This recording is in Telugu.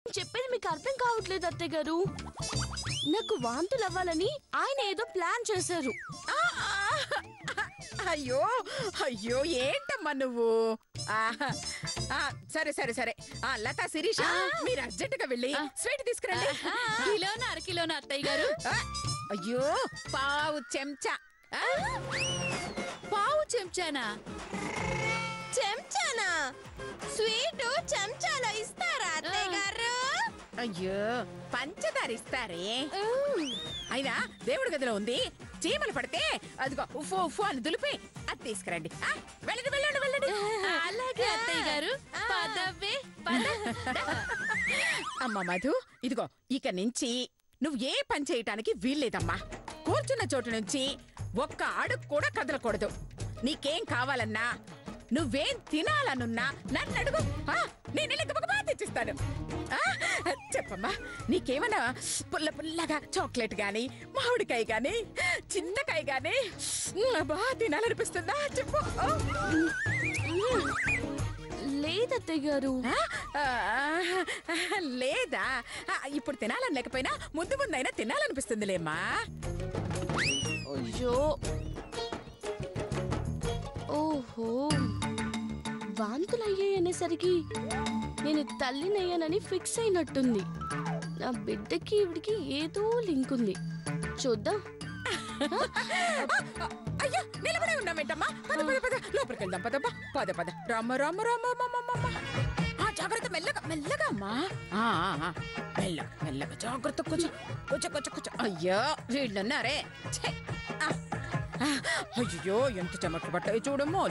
చెప్పేది మీకు అర్థం కావట్లేదు అత్తయ్య గారు. నాకు వాంతులు అవ్వాలని ఆయన ఏదో ప్లాన్ చేశారు. అయ్యో అయ్యో ఏంటమ్మా నువ్వు? సరే సరే సరే లతా శిరీష మీరు అర్జెంటుగా వెళ్ళి స్వీట్ తీసుకురండి. కిలోనా అరకిలోనా అత్తయ్య గారు? అయ్యో పావు చెంచా. పావు చెంచానా? చెంచానా? స్వీట్ చెంచాలో ఇస్తారా అత్తయ్య గారు? అయ్యో పంచదార ఇస్తారే. అయినా దేవుడి గదిలో ఉంది, చీమలు పడితే అదిగో ఉఫో ఉఫో అని దులిపి అది తీసుకురండి. వెళ్ళండి వెళ్ళండి వెళ్ళండి. అలాగే అత్తయ్య గారు. పదవే పద. అమ్మ మధు, ఇదిగో ఇక నుంచి నువ్వు ఏ పని చేయటానికి వీల్లేదమ్మా. కూర్చున్న చోటు నుంచి ఒక్క అడుగు కూడా కదలకూడదు. నీకేం కావాలన్నా, నువ్వేం తినాలనున్నా నన్ను అడుగు. నేను బాగా తెచ్చిస్తాను. చెప్పమ్మా, నీకేమన్నా పుల్ల పుల్లగా చాక్లెట్ గాని, మామిడికాయ గాని, చింతకాయ గాని బాగా తినాలనిపిస్తుందా? చెప్పు. లేదత్తయ్య గారు. లేదా? ఇప్పుడు తినాలని లేకపోయినా ముందు ముందైనా తినాలనిపిస్తుందిలేమ్మా. అయ్యో ఓహో, వాంతులు అయ్యాయనేసరికి నేను తల్లినయ్యానని ఫిక్స్ అయినట్టుంది. నా బిడ్డకి ఇవిడికి ఏదో లింక్ ఉంది. చూద్దాం. అయ్యో నిలబడే ఉన్నామేంటమ్మా? పద పద పద లోపలికి వెళ్దాం. పద పద పద. రామ రామ రామ జాగ్రత్త, మెల్లగా మెల్లగా అమ్మా. మెల్లగా మెల్లగా జాగ్రత్త. కొంచెం కొంచెం కొంచెం కొంచెం. అయ్యో వీళ్ళున్నారే. అయ్యో ఎంత చెమట్లు పట్టాయి చూడమ్మా.